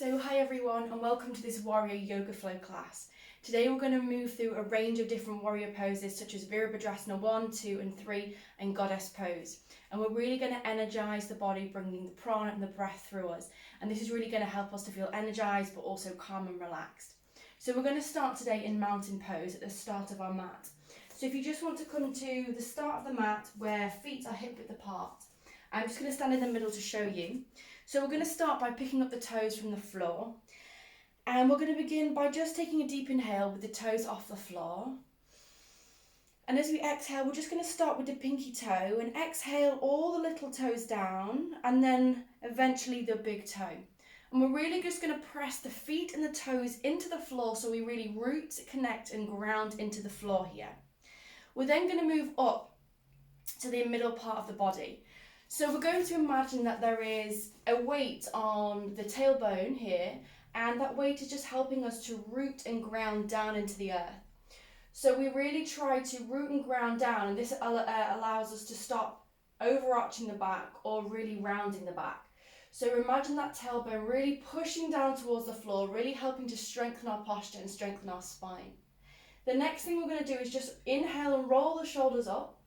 So hi everyone and welcome to this Warrior Yoga Flow class. Today we're going to move through a range of different warrior poses such as Virabhadrasana 1, 2 and 3 and Goddess Pose. And we're really going to energise the body, bringing the prana and the breath through us. And this is really going to help us to feel energised but also calm and relaxed. So we're going to start today in Mountain Pose at the start of our mat. So if you just want to come to the start of the mat where feet are hip width apart, I'm just going to stand in the middle to show you. So we're going to start by picking up the toes from the floor. And we're going to begin by just taking a deep inhale with the toes off the floor. And as we exhale, we're just going to start with the pinky toe and exhale all the little toes down and then eventually the big toe. And we're really just going to press the feet and the toes into the floor so we really root, connect and ground into the floor here. We're then going to move up to the middle part of the body. So we're going to imagine that there is a weight on the tailbone here, and that weight is just helping us to root and ground down into the earth. So we really try to root and ground down, and this allows us to stop overarching the back or really rounding the back. So imagine that tailbone really pushing down towards the floor, really helping to strengthen our posture and strengthen our spine. The next thing we're going to do is just inhale and roll the shoulders up.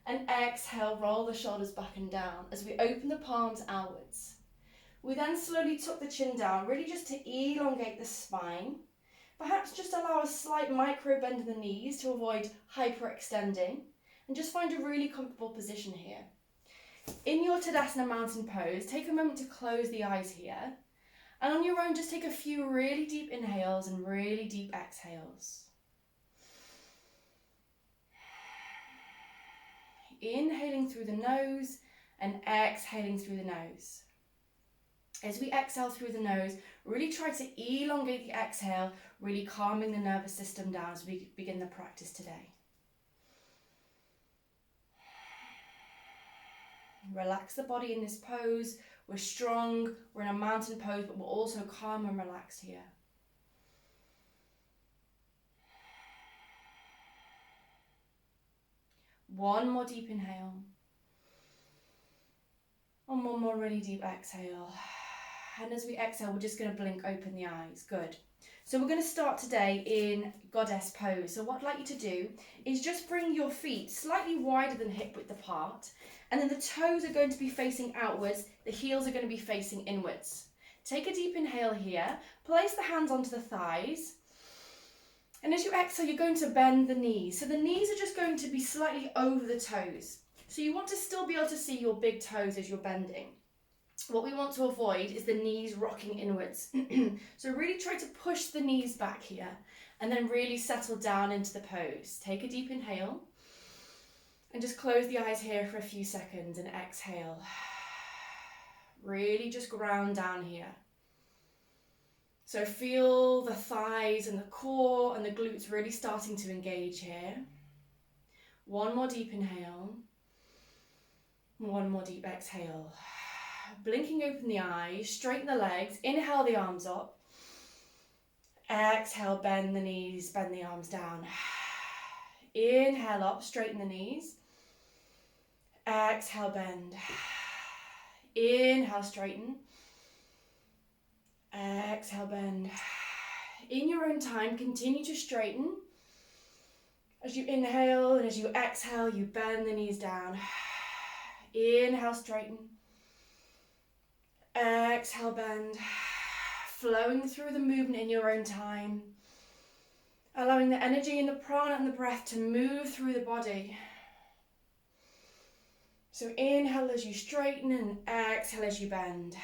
And exhale, roll the shoulders back and down as we open the palms outwards. We then slowly tuck the chin down, really just to elongate the spine. Perhaps just allow a slight micro bend in the knees to avoid hyperextending. And just find a really comfortable position here. In your Tadasana Mountain Pose, take a moment to close the eyes here. And on your own, just take a few really deep inhales and really deep exhales. Inhaling through the nose and exhaling through the nose. As we exhale through the nose, really try to elongate the exhale, really calming the nervous system down as we begin the practice today. Relax the body in this pose. We're strong, we're in a mountain pose, but we're also calm and relaxed here. One more deep inhale. And one more really deep exhale. And as we exhale, we're just going to blink open the eyes. Good. So we're going to start today in Goddess Pose. So what I'd like you to do is just bring your feet slightly wider than hip width apart. And then the toes are going to be facing outwards. The heels are going to be facing inwards. Take a deep inhale here. Place the hands onto the thighs. And as you exhale, you're going to bend the knees. So the knees are just going to be slightly over the toes. So you want to still be able to see your big toes as you're bending. What we want to avoid is the knees rocking inwards. So really try to push the knees back here and then really settle down into the pose. Take a deep inhale and just close the eyes here for a few seconds and exhale. Really just ground down here. So feel the thighs and the core and the glutes really starting to engage here. One more deep inhale. One more deep exhale. Blinking open the eyes, straighten the legs, inhale the arms up. Exhale, bend the knees, bend the arms down. Inhale up, straighten the knees. Exhale, bend. Inhale, straighten. Exhale, bend. In your own time, continue to straighten. As you inhale and as you exhale, you bend the knees down. Inhale, straighten. Exhale, bend. Flowing through the movement in your own time. Allowing the energy and the prana and the breath to move through the body. So inhale as you straighten and exhale as you bend.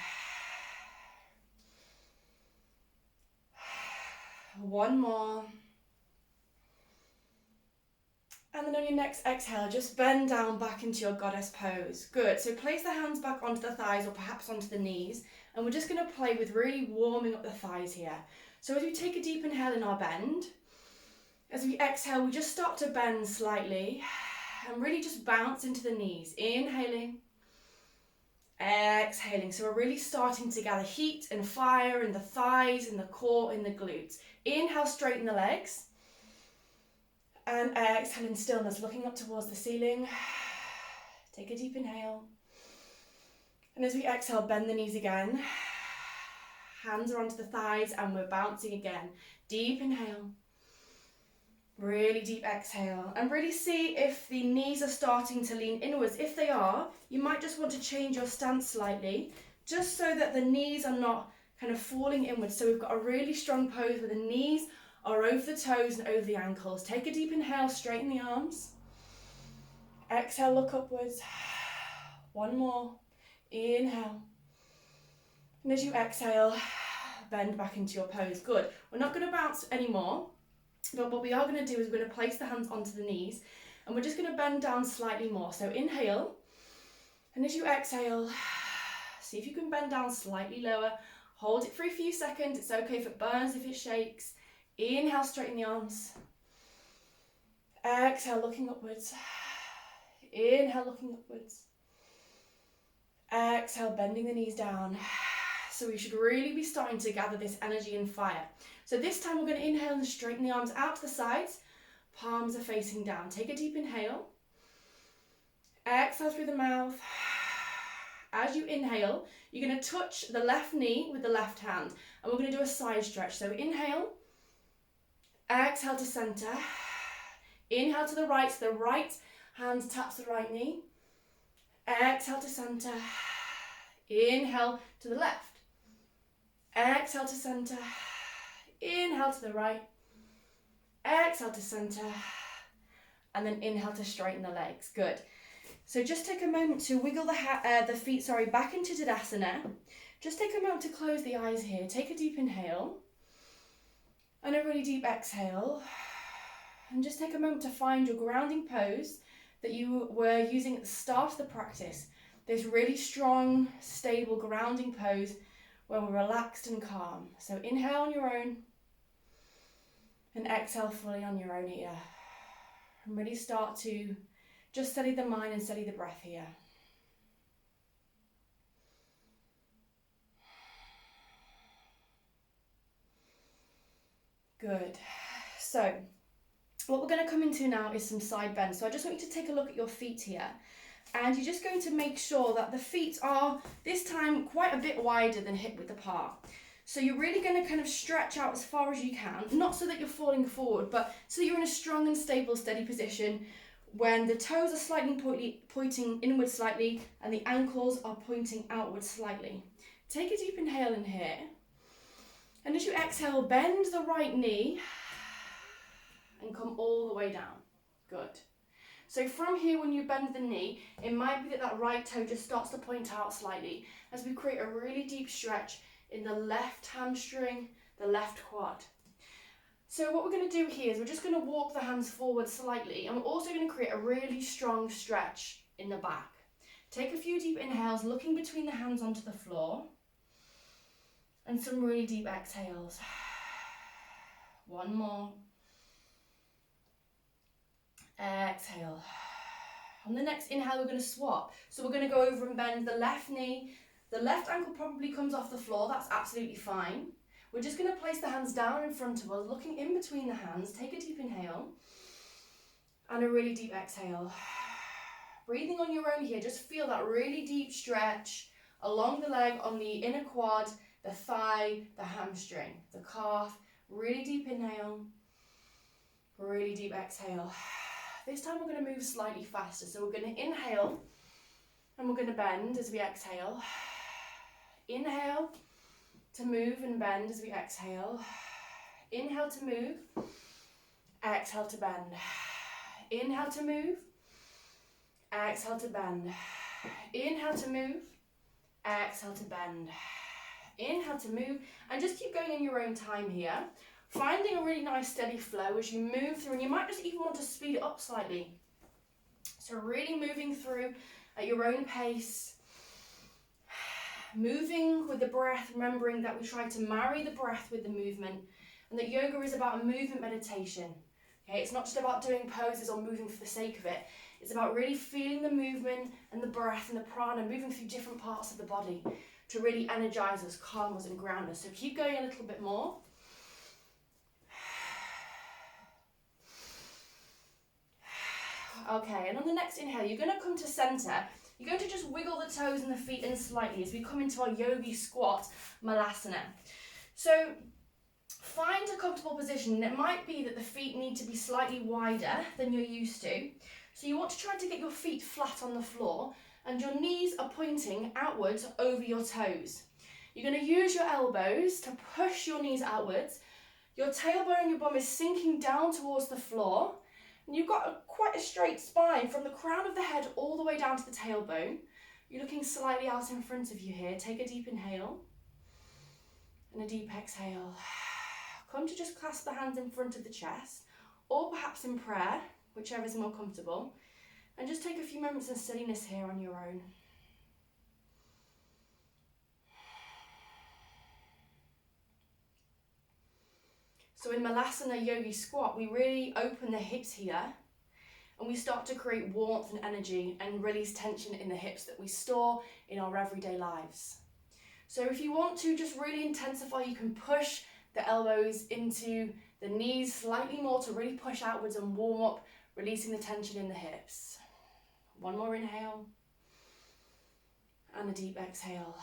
One more. And then on your next exhale, just bend down back into your Goddess Pose. Good. So place the hands back onto the thighs or perhaps onto the knees. And we're just going to play with really warming up the thighs here. So as we take a deep inhale in our bend, as we exhale, we just start to bend slightly and really just bounce into the knees. Inhaling. Exhaling. So we're really starting to gather heat and fire in the thighs, in the core, in the glutes. Inhale, straighten the legs. And exhale in stillness, looking up towards the ceiling. Take a deep inhale. And as we exhale, bend the knees again. hands are onto the thighs, and we're bouncing again. Deep inhale. Really deep exhale, and really see if the knees are starting to lean inwards. If they are, you might just want to change your stance slightly, just so that the knees are not kind of falling inwards. So we've got a really strong pose where the knees are over the toes and over the ankles. Take a deep inhale, straighten the arms. Exhale, look upwards. One more. Inhale. And as you exhale, bend back into your pose. Good. We're not going to bounce anymore. But what we are going to do is we're going to place the hands onto the knees, and we're just going to bend down slightly more. So inhale, and as you exhale, see if you can bend down slightly lower. Hold it for a few seconds. It's okay if it burns, if it shakes. Inhale, straighten the arms. Exhale, looking upwards. Inhale, looking upwards. Exhale, bending the knees down. So we should really be starting to gather this energy and fire. So this time we're going to inhale and straighten the arms out to the sides. Palms are facing down. Take a deep inhale. Exhale through the mouth. As you inhale, you're going to touch the left knee with the left hand. And we're going to do a side stretch. So inhale. Exhale to center. Inhale to the right. So the right hand taps the right knee. Exhale to center. Inhale to the left. Exhale to center. Inhale to the right. Exhale to center. And then inhale to straighten the legs. Good. So just take a moment to wiggle the feet back into Tadasana. Just take a moment to close the eyes here. Take a deep inhale. And a really deep exhale. And just take a moment to find your grounding pose that you were using at the start of the practice. This really strong, stable grounding pose where we're relaxed and calm. So inhale on your own and exhale fully on your own here. And really start to just steady the mind and steady the breath here. Good. So what we're going to come into now is some side bends. So I just want you to take a look at your feet here. And you're just going to make sure that the feet are, this time, quite a bit wider than hip width apart. So you're really going to kind of stretch out as far as you can, not so that you're falling forward, but so that you're in a strong and stable, steady position when the toes are slightly pointing inward slightly and the ankles are pointing outward slightly. Take a deep inhale in here. And as you exhale, bend the right knee and come all the way down. Good. So from here, when you bend the knee, it might be that that right toe just starts to point out slightly as we create a really deep stretch in the left hamstring, the left quad. So what we're going to do here is we're just going to walk the hands forward slightly, and we're also going to create a really strong stretch in the back. Take a few deep inhales, looking between the hands onto the floor, and some really deep exhales. One more. Exhale. On the next inhale, we're going to swap. So we're going to go over and bend the left knee. The left ankle probably comes off the floor. That's absolutely fine. We're just going to place the hands down in front of us, looking in between the hands. Take a deep inhale and a really deep exhale. Breathing on your own here. Just feel that really deep stretch along the leg, on the inner quad, the thigh, the hamstring, the calf. Really deep inhale. Really deep exhale. This time we're going to move slightly faster. So we're going to inhale and we're going to bend as we exhale. Inhale to move and bend as we exhale. Inhale to move. Exhale to bend. Inhale to move. Exhale to bend. Inhale to move. Exhale to bend. Inhale to move. And just keep going in your own time here. Finding a really nice steady flow as you move through, and you might just even want to speed it up slightly. So really moving through at your own pace. Moving with the breath, remembering that we try to marry the breath with the movement, and that yoga is about a movement meditation. Okay, it's not just about doing poses or moving for the sake of it. It's about really feeling the movement and the breath and the prana moving through different parts of the body to really energize us, calm us and ground us. So keep going a little bit more. Okay, and on the next inhale, you're going to come to center. You're going to just wiggle the toes and the feet in slightly as we come into our yogi squat malasana. So find a comfortable position. It might be that the feet need to be slightly wider than you're used to. So you want to try to get your feet flat on the floor and your knees are pointing outwards over your toes. You're going to use your elbows to push your knees outwards. Your tailbone and your bum is sinking down towards the floor. And you've got quite a straight spine from the crown of the head all the way down to the tailbone. You're looking slightly out in front of you here. Take a deep inhale and a deep exhale. Come to just clasp the hands in front of the chest, or perhaps in prayer, whichever is more comfortable. And just take a few moments of steadiness here on your own. So in Malasana Yogi Squat, we really open the hips here and we start to create warmth and energy and release tension in the hips that we store in our everyday lives. So if you want to just really intensify, you can push the elbows into the knees slightly more to really push outwards and warm up, releasing the tension in the hips. One more inhale and a deep exhale.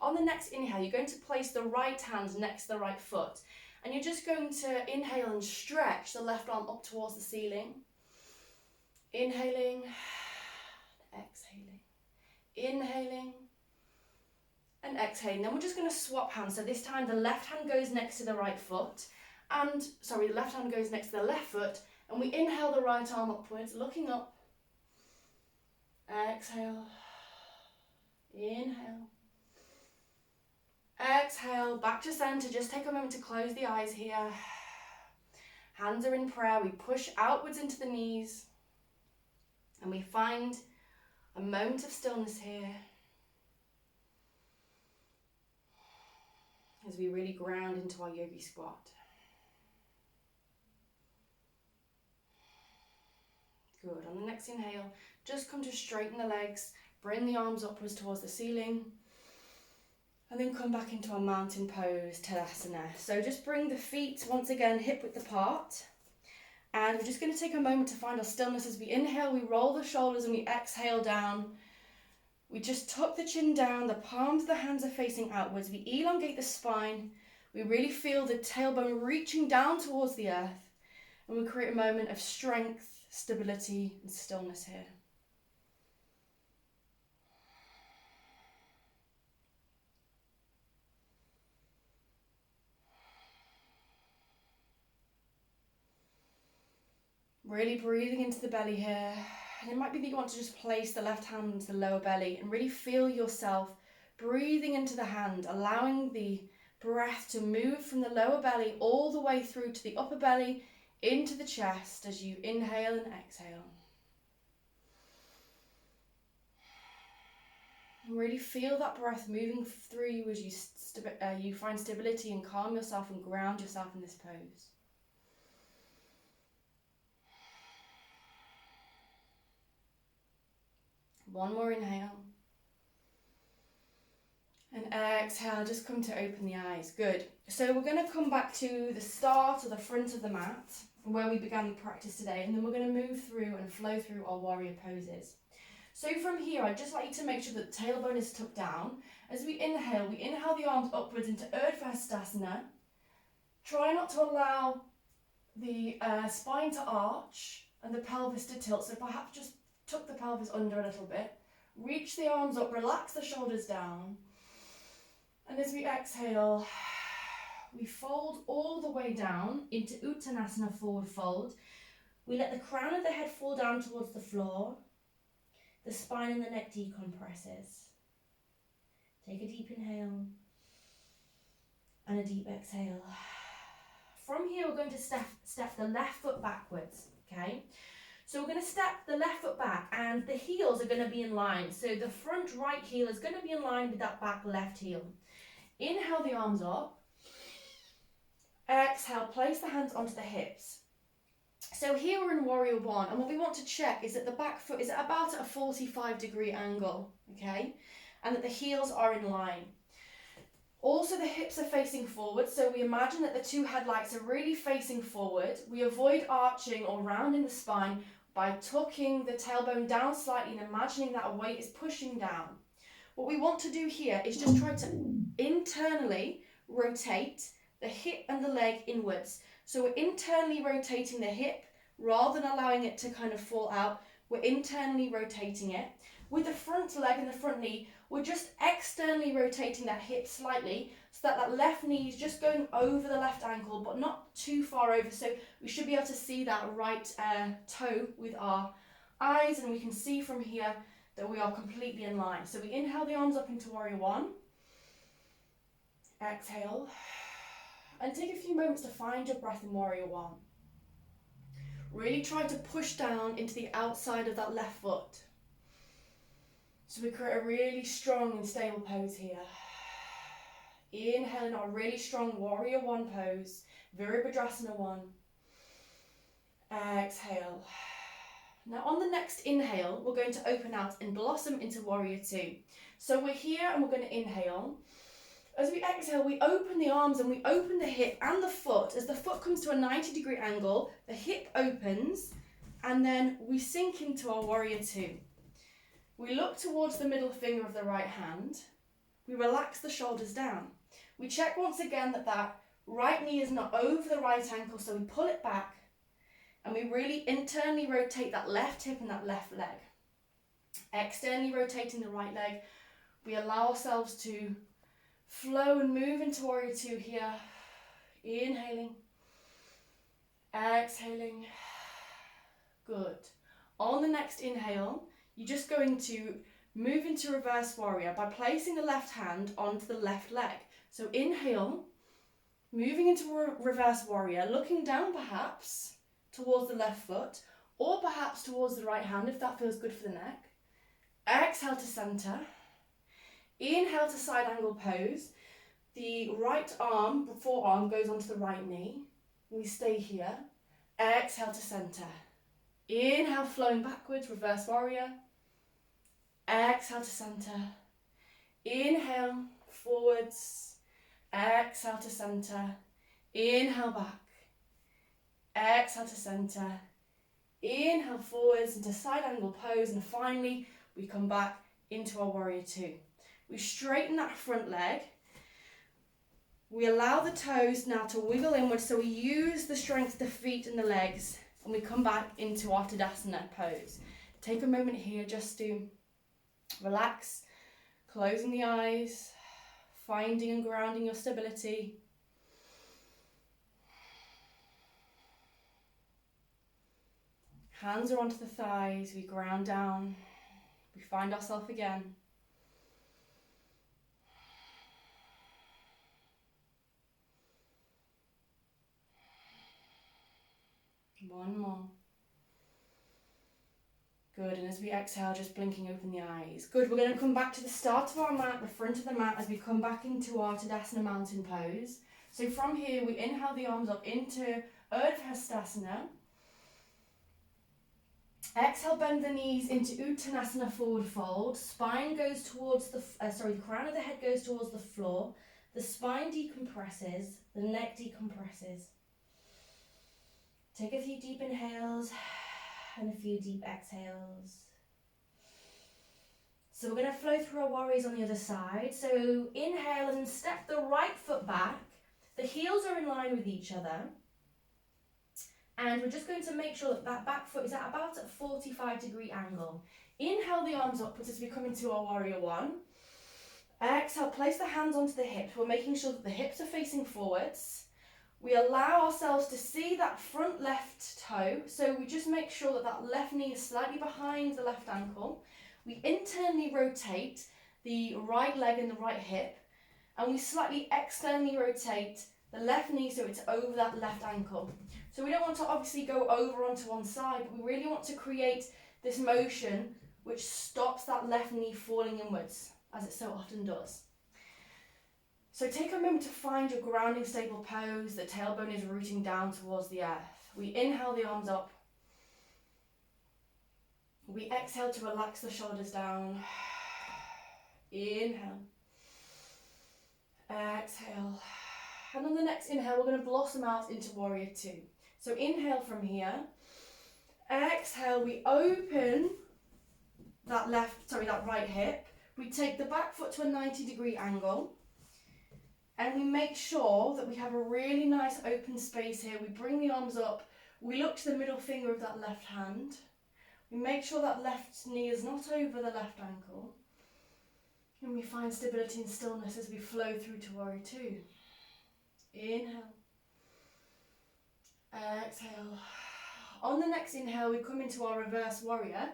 On the next inhale, you're going to place the right hand next to the right foot. And you're just going to inhale and stretch the left arm up towards the ceiling. Inhaling, exhaling. Inhaling and exhaling. Then we're just going to swap hands. So this time the left hand goes next to the right foot. The left hand goes next to the left foot. And we inhale the right arm upwards, looking up. Exhale. Inhale. Exhale, back to center. Just take a moment to close the eyes here. Hands are in prayer. We push outwards into the knees. And we find a moment of stillness here. As we really ground into our yogi squat. Good. On the next inhale, just come to straighten the legs. Bring the arms upwards towards the ceiling. And then come back into our mountain pose, Tadasana. So just bring the feet once again hip width apart. And we're just going to take a moment to find our stillness. As we inhale, we roll the shoulders and we exhale down. We just tuck the chin down, the palms of the hands are facing outwards. We elongate the spine. We really feel the tailbone reaching down towards the earth. And we create a moment of strength, stability and stillness here. Really breathing into the belly here. And it might be that you want to just place the left hand into the lower belly and really feel yourself breathing into the hand, allowing the breath to move from the lower belly all the way through to the upper belly, into the chest as you inhale and exhale. And really feel that breath moving through you as you find stability and calm yourself and ground yourself in this pose. One more inhale. And exhale, just come to open the eyes. Good. So we're going to come back to the start or the front of the mat, where we began the practice today, and then we're going to move through and flow through our warrior poses. So from here, I'd just like you to make sure that the tailbone is tucked down. As we inhale the arms upwards into Urdhva Hastasana. Try not to allow the spine to arch and the pelvis to tilt, so perhaps just tuck the pelvis under a little bit. Reach the arms up, relax the shoulders down. And as we exhale, we fold all the way down into Uttanasana, forward fold. We let the crown of the head fall down towards the floor. The spine and the neck decompresses. Take a deep inhale and a deep exhale. From here, we're going to step the left foot backwards, okay? So we're going to step the left foot back and the heels are going to be in line. So the front right heel is going to be in line with that back left heel. Inhale the arms up. Exhale, place the hands onto the hips. So here we're in Warrior One, and what we want to check is that the back foot is about at a 45-degree angle, okay? And that the heels are in line. Also, the hips are facing forward, so we imagine that the two headlights are really facing forward. We avoid arching or rounding the spine. by tucking the tailbone down slightly and imagining that a weight is pushing down. What we want to do here is just try to internally rotate the hip and the leg inwards. So we're internally rotating the hip rather than allowing it to kind of fall out. We're internally rotating it. With the front leg and the front knee, we're just externally rotating that hip slightly so that that left knee is just going over the left ankle, but not too far over. So we should be able to see that right toe with our eyes, and we can see from here that we are completely in line. So we inhale the arms up into Warrior One. Exhale. And take a few moments to find your breath in Warrior One. Really try to push down into the outside of that left foot. So we create a really strong and stable pose here. Inhale in our really strong Warrior One pose, Virabhadrasana 1. Exhale. Now on the next inhale, we're going to open out and blossom into Warrior 2. So we're here and we're going to inhale. As we exhale, we open the arms and we open the hip and the foot. As the foot comes to a 90-degree angle, the hip opens, and then we sink into our Warrior 2. We look towards the middle finger of the right hand. We relax the shoulders down. We check once again that that right knee is not over the right ankle, so we pull it back, and we really internally rotate that left hip and that left leg. Externally rotating the right leg, we allow ourselves to flow and move into Warrior 2 here. Inhaling, exhaling. Good. On the next inhale, you're just going to move into Reverse Warrior by placing the left hand onto the left leg. So inhale, moving into Reverse Warrior, looking down perhaps towards the left foot, or perhaps towards the right hand if that feels good for the neck. Exhale to center. Inhale to side angle pose. The right arm, the forearm, goes onto the right knee. We stay here. Exhale to center. Inhale, flowing backwards, Reverse Warrior. Exhale to center. Inhale, forwards. Exhale to center. Inhale back. Exhale to center. Inhale forwards into side angle pose, and finally we come back into our Warrior 2. We straighten that front leg. We allow the toes now to wiggle inwards, so we use the strength of the feet and the legs, and we come back into our Tadasana pose. Take a moment here just to relax, closing the eyes, finding and grounding your stability. Hands are onto the thighs, we ground down, we find ourselves again. One more. Good, and as we exhale, just blinking open the eyes. Good, we're going to come back to the start of our mat, the front of the mat, as we come back into our Tadasana mountain pose. So from here, we inhale the arms up into Urdhva Hastasana. Exhale, bend the knees into Uttanasana, forward fold. Spine goes towards the crown of the head goes towards the floor. The spine decompresses, the neck decompresses. Take a few deep inhales and a few deep exhales. So we're going to flow through our warriors on the other side. So inhale and step the right foot back. The heels are in line with each other. And we're just going to make sure that that back foot is at about a 45-degree angle. Inhale the arms upwards as we come into our Warrior 1. Exhale, place the hands onto the hips. We're making sure that the hips are facing forwards. We allow ourselves to see that front left toe. So we just make sure that that left knee is slightly behind the left ankle. We internally rotate the right leg and the right hip. And we slightly externally rotate the left knee so it's over that left ankle. So we don't want to obviously go over onto one side, but we really want to create this motion which stops that left knee falling inwards, as it so often does. So take a moment to find your grounding stable pose. The tailbone is rooting down towards the earth. We inhale the arms up. We exhale to relax the shoulders down. Inhale. Exhale. And on the next inhale, we're going to blossom out into Warrior 2. So inhale from here. Exhale, we open that right hip. We take the back foot to a 90-degree angle. And we make sure that we have a really nice open space here. We bring the arms up. We look to the middle finger of that left hand. We make sure that left knee is not over the left ankle. And we find stability and stillness as we flow through to Warrior Two. Inhale. Exhale. On the next inhale, we come into our reverse warrior.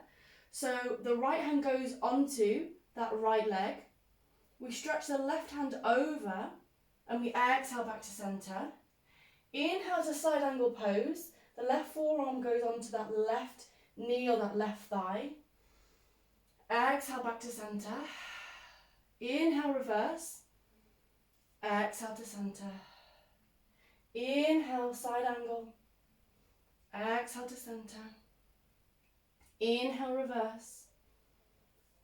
So the right hand goes onto that right leg. We stretch the left hand over and we exhale back to center. Inhale to side angle pose. The left forearm goes onto that left knee or that left thigh. Exhale back to center. Inhale, reverse. Exhale to center. Inhale, side angle. Exhale to center. Inhale, reverse.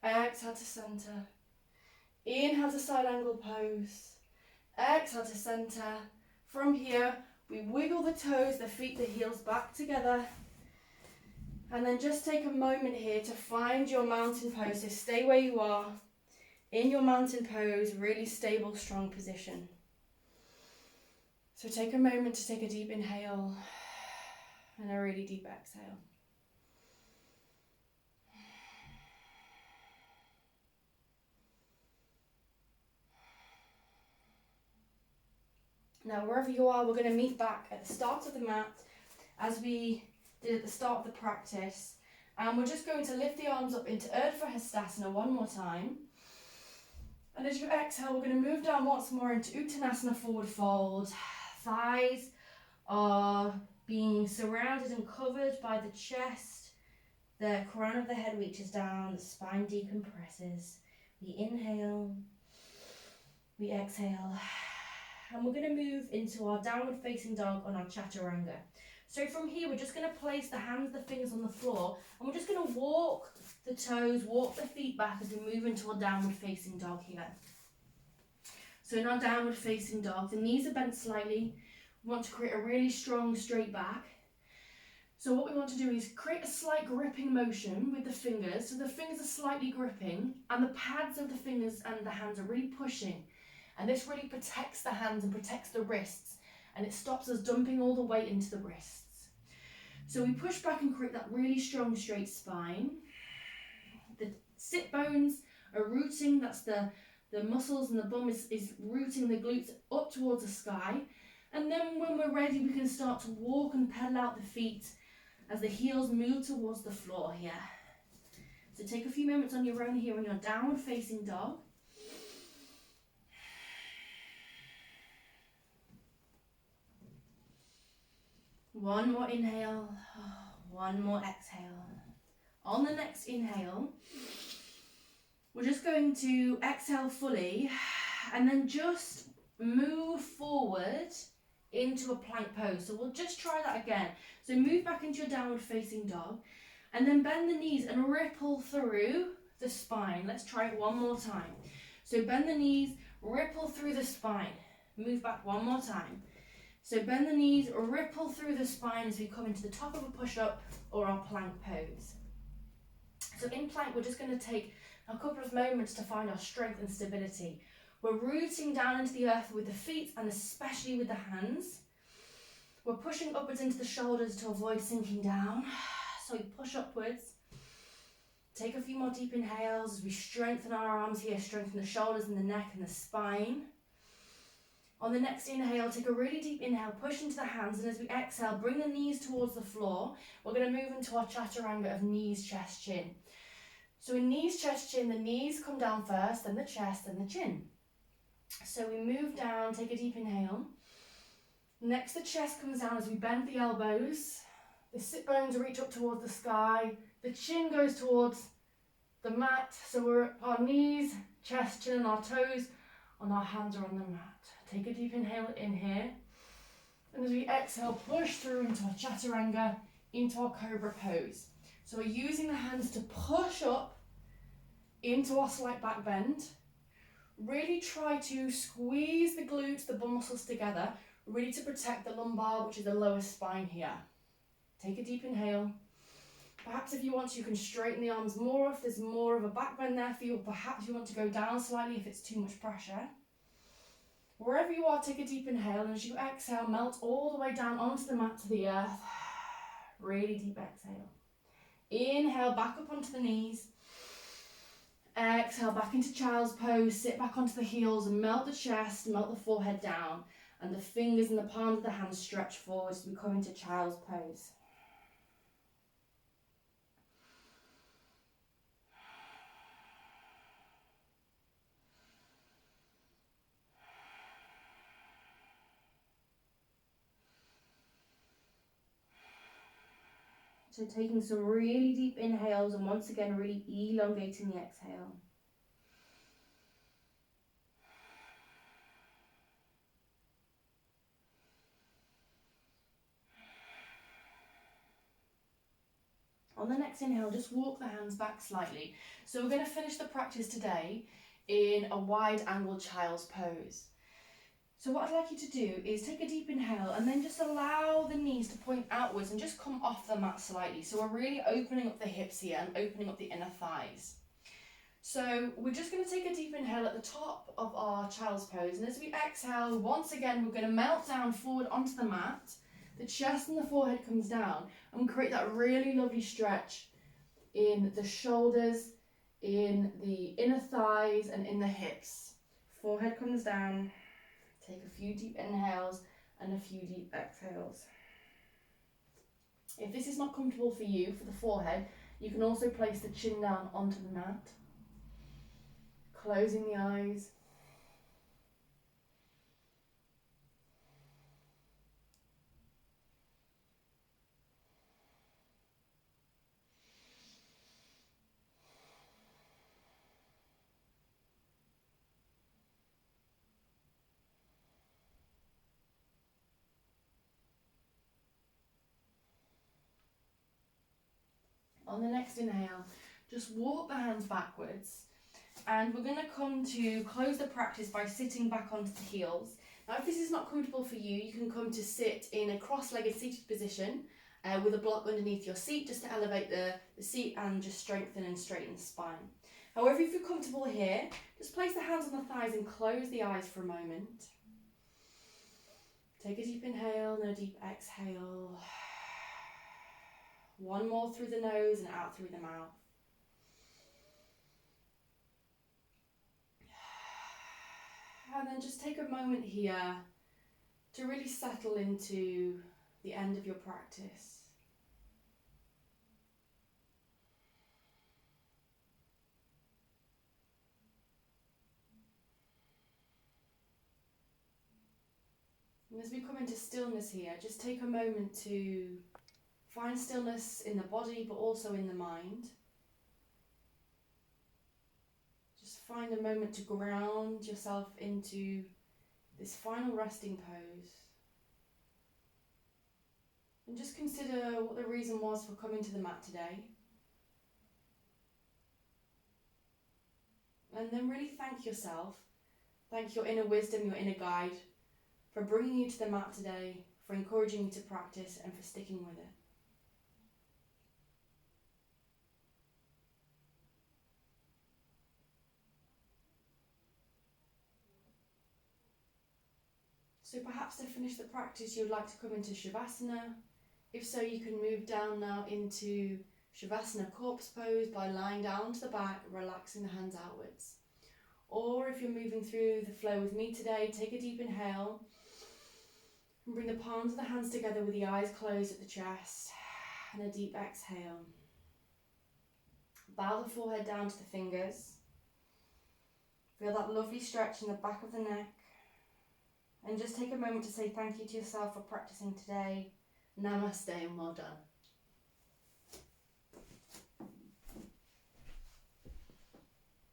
Exhale to center. Inhale to side angle pose. Exhale to center. From here, we wiggle the toes, the feet, the heels back together. And then just take a moment here to find your mountain pose. So stay where you are in your mountain pose, really stable, strong position. So take a moment to take a deep inhale and a really deep exhale. Now, wherever you are, we're going to meet back at the start of the mat as we did at the start of the practice. And we're just going to lift the arms up into Urdhva Hastasana one more time. And as you exhale, we're going to move down once more into Uttanasana, forward fold. Thighs are being surrounded and covered by the chest. The crown of the head reaches down, the spine decompresses. We inhale, we exhale. And we're going to move into our downward facing dog on our chaturanga. So from here, we're just going to place the hands, the fingers on the floor, and we're just going to walk the toes, walk the feet back as we move into our downward facing dog here. So in our downward facing dog, the knees are bent slightly. We want to create a really strong straight back. So what we want to do is create a slight gripping motion with the fingers. So the fingers are slightly gripping and the pads of the fingers and the hands are really pushing. And this really protects the hands and protects the wrists, and it stops us dumping all the weight into the wrists. So we push back and create that really strong straight spine. The sit bones are rooting, that's the muscles, and the bum is rooting the glutes up towards the sky. And then when we're ready, we can start to walk and pedal out the feet as the heels move towards the floor here. So take a few moments on your own here in your downward facing dog. One more inhale, one more exhale. On the next inhale, we're just going to exhale fully and then just move forward into a plank pose. So we'll just try that again. So move back into your downward facing dog and then bend the knees and ripple through the spine. Let's try it one more time. So bend the knees, ripple through the spine. Move back one more time. So bend the knees, ripple through the spine as we come into the top of a push-up or our plank pose. So in plank, we're just going to take a couple of moments to find our strength and stability. We're rooting down into the earth with the feet and especially with the hands. We're pushing upwards into the shoulders to avoid sinking down. So we push upwards. Take a few more deep inhales as we strengthen our arms here, strengthen the shoulders and the neck and the spine. On the next inhale, take a really deep inhale, push into the hands, and as we exhale, bring the knees towards the floor. We're going to move into our chaturanga of knees, chest, chin. So in knees, chest, chin, the knees come down first, then the chest, then the chin. So we move down, take a deep inhale. Next, the chest comes down as we bend the elbows. The sit bones reach up towards the sky. The chin goes towards the mat. So we're at our knees, chest, chin, and our toes, and our hands are on the mat. Take a deep inhale in here. And as we exhale, push through into our chaturanga, into our cobra pose. So we're using the hands to push up into our slight back bend. Really try to squeeze the glutes, the bum muscles together, really to protect the lumbar, which is the lower spine here. Take a deep inhale. Perhaps if you want to, you can straighten the arms more if there's more of a back bend there for you, or perhaps you want to go down slightly if it's too much pressure. Wherever you are, take a deep inhale, and as you exhale, melt all the way down onto the mat to the earth. Really deep exhale. Inhale, back up onto the knees. Exhale, back into child's pose. Sit back onto the heels and melt the chest, melt the forehead down, and the fingers and the palms of the hands stretch forward as we come into child's pose. So taking some really deep inhales and once again really elongating the exhale. On the next inhale, just walk the hands back slightly. So we're going to finish the practice today in a wide angle child's pose. So what I'd like you to do is take a deep inhale and then just allow the knees to point outwards and just come off the mat slightly. So we're really opening up the hips here and opening up the inner thighs. So we're just going to take a deep inhale at the top of our child's pose, and as we exhale, once again, we're going to melt down forward onto the mat. The chest and the forehead comes down, and we create that really lovely stretch in the shoulders, in the inner thighs, and in the hips. Forehead comes down. Take a few deep inhales and a few deep exhales. If this is not comfortable for you, for the forehead, you can also place the chin down onto the mat. Closing the eyes. On the next inhale, just walk the hands backwards, and we're going to come to close the practice by sitting back onto the heels. Now if this is not comfortable for you, you can come to sit in a cross-legged seated position with a block underneath your seat just to elevate the seat and just strengthen and straighten the spine. However, if you're comfortable here, just place the hands on the thighs and close the eyes for a moment. Take a deep inhale and a deep exhale. One more through the nose and out through the mouth. And then just take a moment here to really settle into the end of your practice. And as we come into stillness here, just take a moment to find stillness in the body, but also in the mind. Just find a moment to ground yourself into this final resting pose. And just consider what the reason was for coming to the mat today. And then really thank yourself. Thank your inner wisdom, your inner guide, for bringing you to the mat today, for encouraging you to practice, and for sticking with it. So perhaps to finish the practice, you would like to come into Shavasana. If so, you can move down now into Shavasana corpse pose by lying down to the back, relaxing the hands outwards. Or if you're moving through the flow with me today, take a deep inhale and bring the palms of the hands together with the eyes closed at the chest, and a deep exhale. Bow the forehead down to the fingers. Feel that lovely stretch in the back of the neck. And just take a moment to say thank you to yourself for practicing today. Namaste and well done.